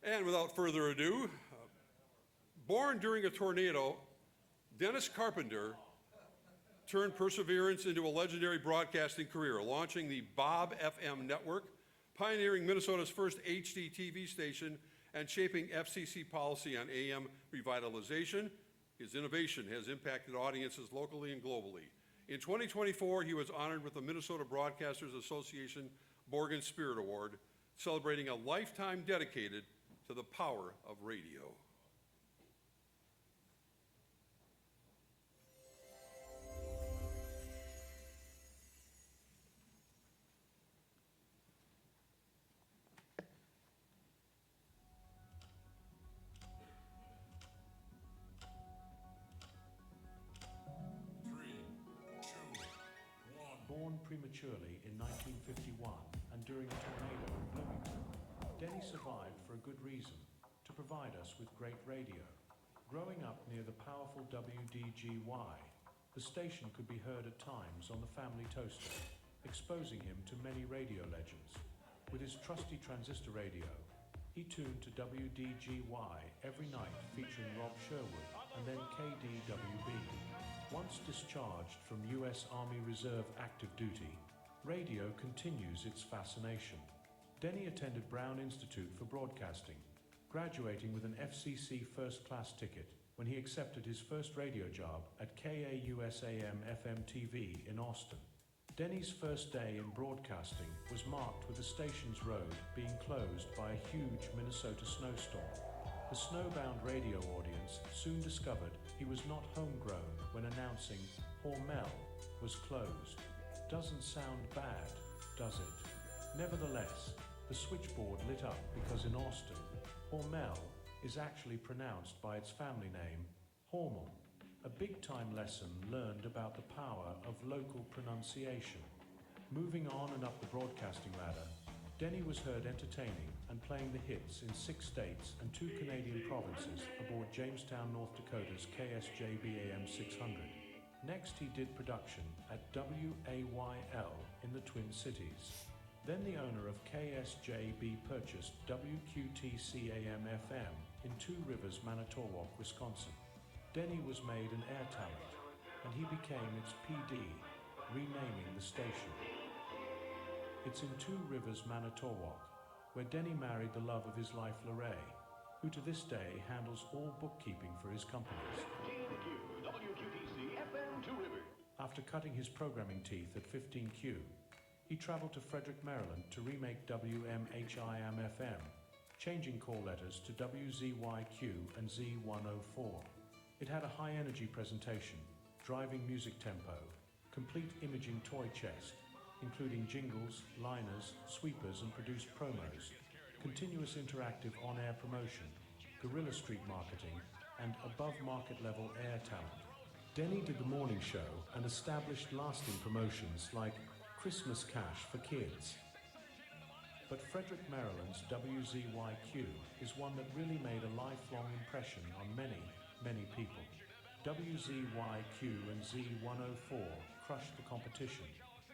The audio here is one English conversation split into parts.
And without further ado, born during a tornado, Dennis Carpenter turned perseverance into a legendary broadcasting career, launching the Bob FM network, pioneering Minnesota's first HD TV station, and shaping FCC policy on AM revitalization. His innovation has impacted audiences locally and globally. In 2024, he was honored with the Minnesota Broadcasters Association Borgen Spirit Award, celebrating a lifetime dedicated to the power of radio. Born prematurely in 1951 and during a tornado in Bloomington, Denny survived for a good reason, to provide us with great radio. Growing up near the powerful WDGY, the station could be heard at times on the family toaster, exposing him to many radio legends. With his trusty transistor radio, he tuned to WDGY every night, featuring Rob Sherwood and then KDWB. Once discharged from U.S. Army Reserve active duty, radio continues its fascination. Denny attended Brown Institute for Broadcasting, graduating with an FCC first-class ticket when he accepted his first radio job at KAUSAM FM TV in Austin. Denny's first day in broadcasting was marked with the station's road being closed by a huge Minnesota snowstorm. The snowbound radio audience soon discovered he was not homegrown when announcing Hormel was closed. Doesn't sound bad, does it? Nevertheless, the switchboard lit up because in Austin, Hormel is actually pronounced by its family name, Hormel, a big-time lesson learned about the power of local pronunciation. Moving on and up the broadcasting ladder, Denny was heard entertaining and playing the hits in 6 states and 2 Canadian provinces aboard Jamestown, North Dakota's KSJB AM 600. Next, he did production at WAYL in the Twin Cities. Then the owner of KSJB purchased WQTC AM FM in Two Rivers, Manitowoc, Wisconsin. Denny was made an air talent, and he became its PD, renaming the station. It's in Two Rivers, Manitowoc, where Denny married the love of his life, Lorraine, who to this day handles all bookkeeping for his companies. WQTC FM 2 Rivers. After cutting his programming teeth at 15Q, he traveled to Frederick, Maryland to remake WMHIM FM, changing call letters to WZYQ and Z104. It had a high-energy presentation, driving music tempo, complete imaging toy chest, including jingles, liners, sweepers and produced promos, continuous interactive on-air promotion, guerrilla street marketing, and above-market level air talent. Denny did the morning show and established lasting promotions like Christmas Cash for Kids. But Frederick, Maryland's WZYQ is one that really made a lifelong impression on many, many people. WZYQ and Z104 crushed the competition,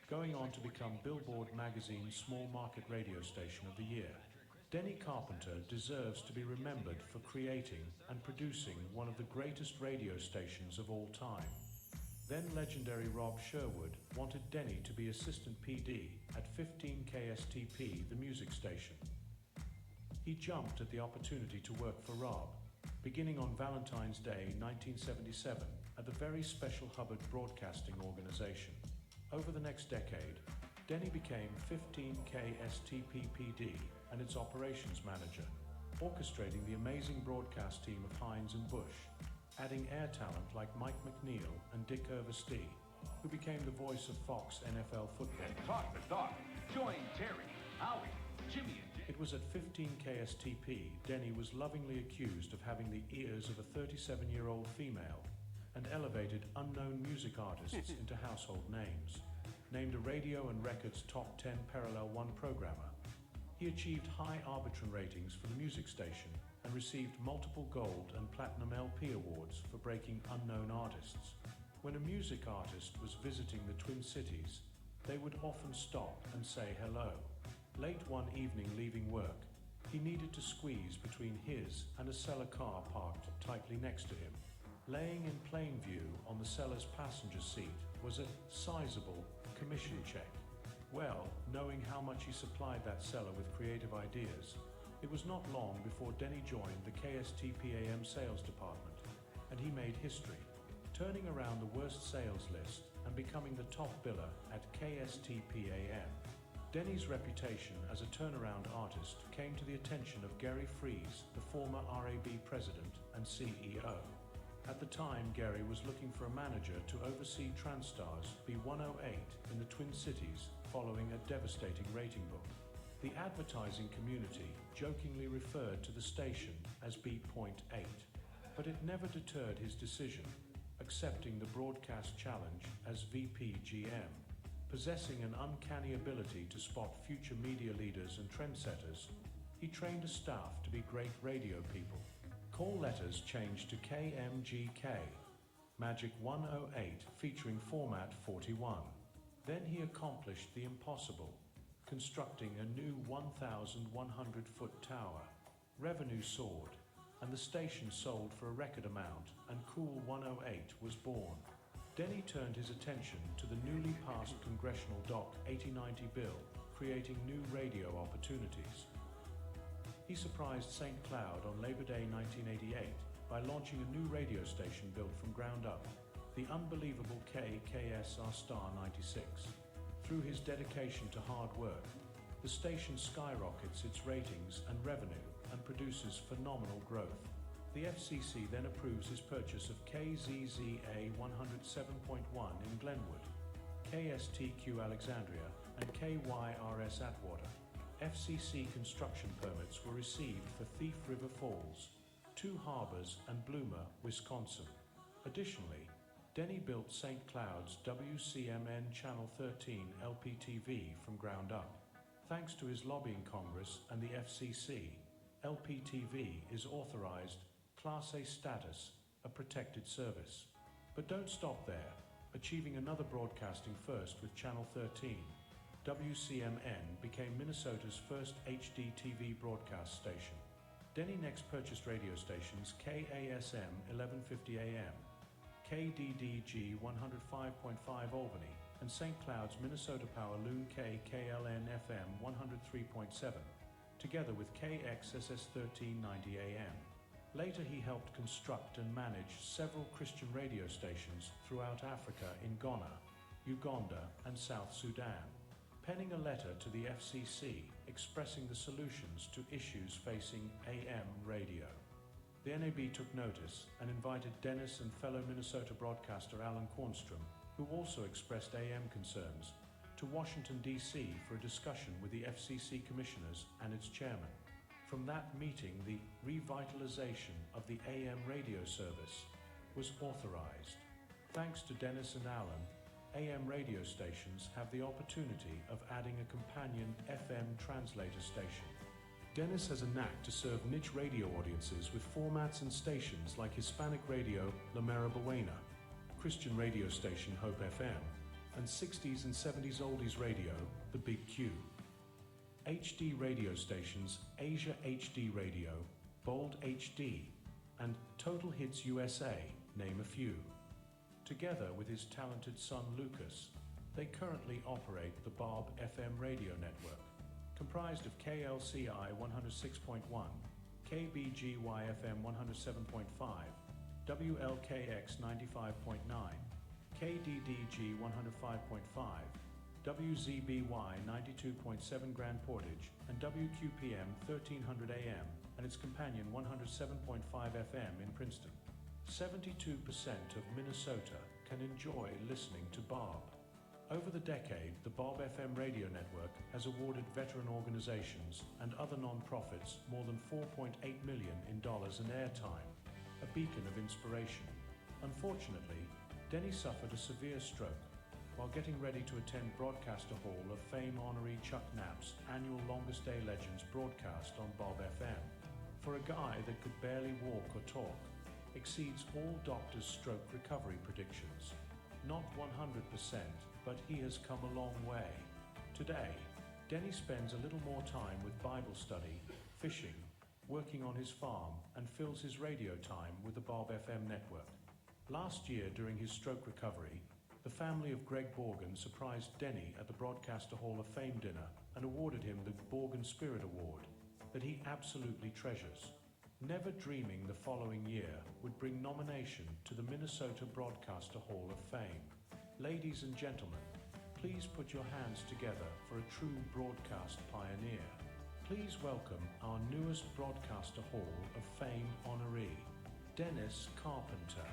going on to become Billboard magazine's Small Market Radio Station of the Year. Denny Carpenter deserves to be remembered for creating and producing one of the greatest radio stations of all time. Then legendary Rob Sherwood wanted Denny to be assistant PD at 15 KSTP, the music station. He jumped at the opportunity to work for Rob, beginning on Valentine's Day 1977 at the very special Hubbard Broadcasting Organization. Over the next decade, Denny became 15 KSTP PD and its operations manager, orchestrating the amazing broadcast team of Hines and Bush, adding air talent like Mike McNeil and Dick Overstee, who became the voice of Fox NFL football. Talk the talk. Join Terry, Howie, Jimmy, and Dick. It was at 15 KSTP Denny was lovingly accused of having the ears of a 37-year-old female and elevated unknown music artists into household names. Named a radio and records top 10 Parallel 1 programmer, he achieved high Arbitron ratings for the music station and received multiple gold and platinum LP awards for breaking unknown artists. When a music artist was visiting the Twin Cities, they would often stop and say hello. Late one evening leaving work, He needed to squeeze between his and a cellar car parked tightly next to him. Laying in plain view on the cellar's passenger seat was a sizable commission check. Well, knowing how much he supplied that cellar with creative ideas, it was not long before Denny joined the KSTPAM sales department, and he made history, turning around the worst sales list and becoming the top biller at KSTPAM. Denny's reputation as a turnaround artist came to the attention of Gary Fries, the former RAB president and CEO. At the time, Gary was looking for a manager to oversee Transtar's B108 in the Twin Cities following a devastating rating book. The advertising community jokingly referred to the station as B.8, but it never deterred his decision, accepting the broadcast challenge as VPGM. Possessing an uncanny ability to spot future media leaders and trendsetters, he trained a staff to be great radio people. Call letters changed to KMGK, Magic 108 featuring format 41. Then he accomplished the impossible, constructing a new 1,100-foot tower. Revenue soared, and the station sold for a record amount, and Cool 108 was born. Denny turned his attention to the newly passed Congressional Doc 8090 bill, creating new radio opportunities. He surprised St. Cloud on Labor Day 1988 by launching a new radio station built from ground up, the unbelievable KKSR Star 96. Through his dedication to hard work, the station skyrockets its ratings and revenue and produces phenomenal growth. The FCC then approves his purchase of KZZA 107.1 in Glenwood, KSTQ Alexandria, and KYRS Atwater. FCC construction permits were received for Thief River Falls, Two Harbors, and Bloomer, Wisconsin. Additionally, Denny built St. Cloud's WCMN Channel 13 LPTV from ground up. Thanks to his lobbying Congress and the FCC, LPTV is authorized Class A status, a protected service. But don't stop there, achieving another broadcasting first with Channel 13. WCMN became Minnesota's first HD TV broadcast station. Denny next purchased radio stations KASM 1150 AM, KDDG 105.5 Albany, and St. Cloud's Minnesota Power Loon K KLN FM 103.7, together with KXSS 1390 AM. Later he helped construct and manage several Christian radio stations throughout Africa in Ghana, Uganda, and South Sudan, penning a letter to the FCC expressing the solutions to issues facing AM radio. The NAB took notice and invited Dennis and fellow Minnesota broadcaster Alan Kornstrom, who also expressed AM concerns, to Washington, D.C. for a discussion with the FCC commissioners and its chairman. From that meeting, the revitalization of the AM radio service was authorized. Thanks to Dennis and Alan, AM radio stations have the opportunity of adding a companion FM translator station. Dennis has a knack to serve niche radio audiences with formats and stations like Hispanic radio La Mera Buena, Christian radio station Hope FM, and 60s and 70s oldies radio The Big Q. HD radio stations Asia HD Radio, Bold HD, and Total Hits USA, name a few. Together with his talented son Lucas, they currently operate the Bob FM radio network, comprised of KLCI 106.1, KBGY FM 107.5, WLKX 95.9, KDDG 105.5, WZBY 92.7 Grand Portage, and WQPM 1300 AM and its companion 107.5 FM in Princeton. 72% of Minnesota can enjoy listening to Bob. Over the decade, the Bob FM radio network has awarded veteran organizations and other non-profits more than $4.8 million in airtime, a beacon of inspiration. Unfortunately, Denny suffered a severe stroke while getting ready to attend Broadcaster Hall of Fame honoree Chuck Knapp's annual Longest Day Legends broadcast on Bob FM. For a guy that could barely walk or talk, exceeds all doctors' stroke recovery predictions. Not 100%, but he has come a long way. Today, Denny spends a little more time with Bible study, fishing, working on his farm, and fills his radio time with the Bob FM network. Last year, during his stroke recovery, the family of Greg Borgen surprised Denny at the Broadcaster Hall of Fame dinner and awarded him the Borgen Spirit Award that he absolutely treasures, never dreaming the following year would bring nomination to the Minnesota Broadcaster Hall of Fame. Ladies and gentlemen, please put your hands together for a true broadcast pioneer. Please welcome our newest Broadcaster Hall of Fame honoree, Dennis Carpenter.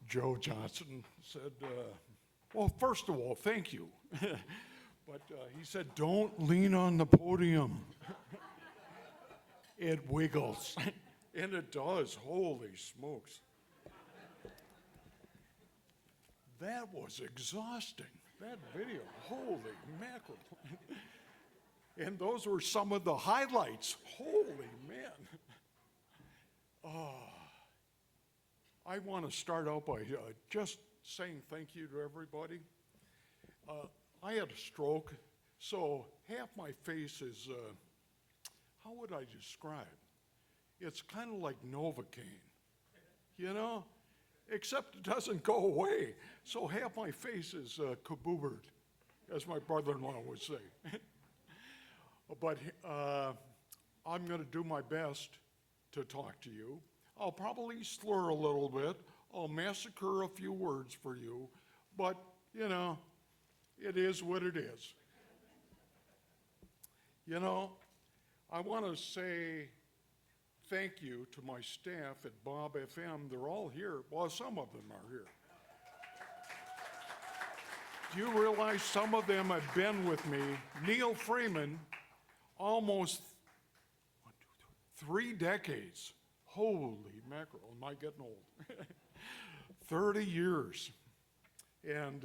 Joe Johnson said, well, first of all, thank you. But he said, don't lean on the podium. It wiggles. And it does. Holy smokes. That was exhausting. That video. Holy mackerel. And those were some of the highlights. Holy man. I want to start out by just saying thank you to everybody. I had a stroke, so half my face is, how would I describe? It's kind of like Novocaine, you know? Except it doesn't go away. So half my face is kaboobered, as my brother-in-law would say. But I'm going to do my best to talk to you. I'll probably slur a little bit. I'll massacre a few words for you. But, you know, it is what it is. You know, I want to say thank you to my staff at Bob FM. They're all here. Well, some of them are here. Do you realize some of them have been with me? Neil Freeman, almost 3 decades. Holy mackerel, am I getting old? 30 years. And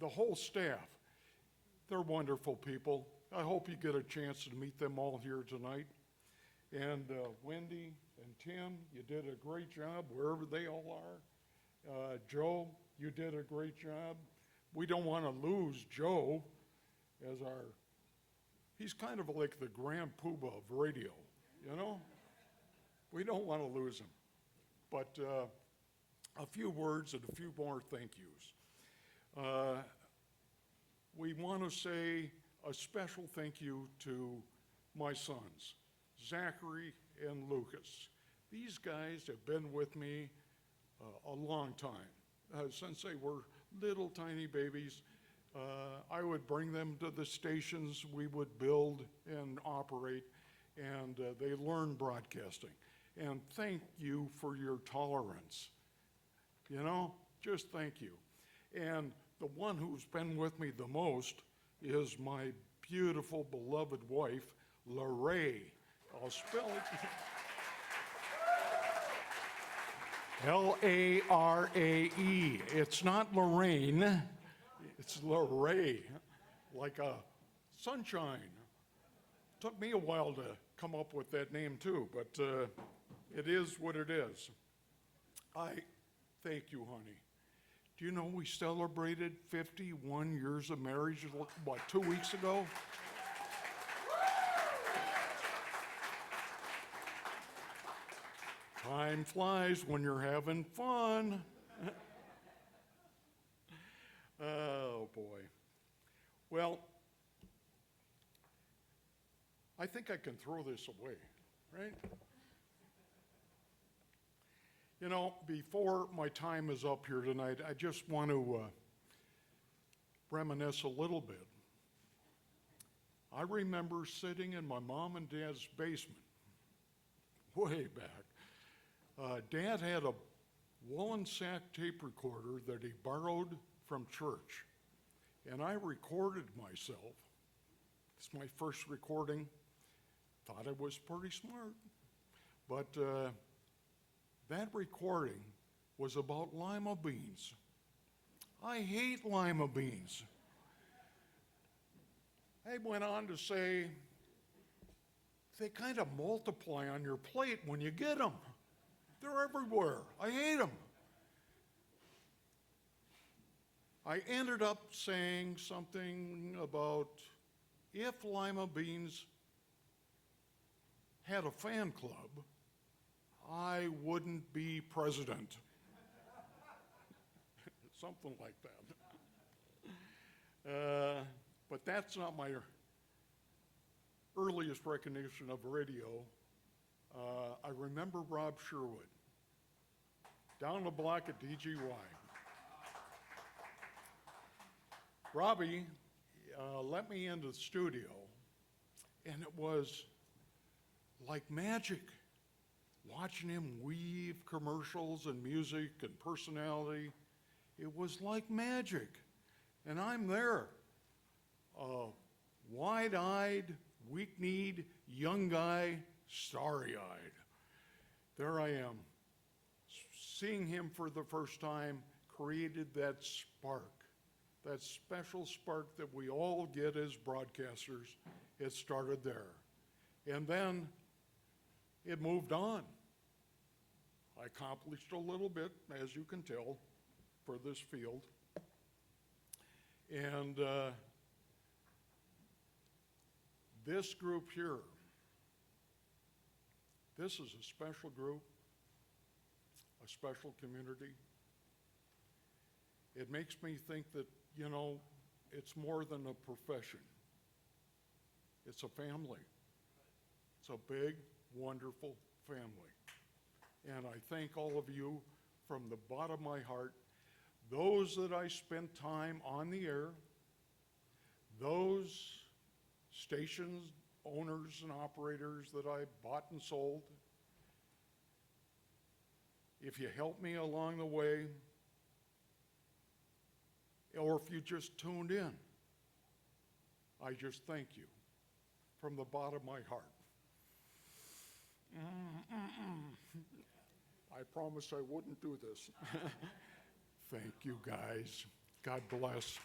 the whole staff, they're wonderful people. I hope you get a chance to meet them all here tonight. And Wendy and Tim, you did a great job wherever they all are. Joe, you did a great job. We don't want to lose Joe as he's kind of like the grand poobah of radio, you know? We don't want to lose him. But a few words and a few more thank yous. We want to say a special thank you to my sons, Zachary and Lucas. These guys have been with me a long time, since they were little tiny babies. I would bring them to the stations we would build and operate, and they learned broadcasting. And thank you for your tolerance. You know, just thank you. And the one who's been with me the most is my beautiful, beloved wife, Larae. I'll spell it. L-A-R-A-E. It's not Lorraine, it's Larae, like a sunshine. Took me a while to come up with that name too, but it is what it is. I thank you, honey. Do you know we celebrated 51 years of marriage, what, 2 weeks ago? Time flies when you're having fun. Oh, boy. Well, I think I can throw this away, right? You know, before my time is up here tonight, I just want to reminisce a little bit. I remember sitting in my mom and dad's basement, way back. Dad had a woolen sack tape recorder that he borrowed from church, and I recorded myself. It's my first recording. Thought I was pretty smart, but that recording was about lima beans. I hate lima beans. I went on to say, they kind of multiply on your plate when you get them. They're everywhere. I hate them. I ended up saying something about if lima beans had a fan club, I wouldn't be president. Something like that. But that's not my earliest recognition of radio. I remember Rob Sherwood, down the block at DGY. Robbie let me into the studio, and it was like magic, watching him weave commercials and music and personality. It was like magic. And I'm there, wide-eyed, weak-kneed, young guy, starry-eyed. There I am, seeing him for the first time, created that spark, that special spark that we all get as broadcasters. It started there. And then it moved on. I accomplished a little bit, as you can tell, for this field. And this group here, this is a special group, a special community. It makes me think that, you know, it's more than a profession. It's a family. It's a big, wonderful family. And I thank all of you from the bottom of my heart, those that I spent time on the air, those stations, owners and operators that I bought and sold. If you helped me along the way, or if you just tuned in, I just thank you from the bottom of my heart. I promised I wouldn't do this. Thank you, guys. God bless.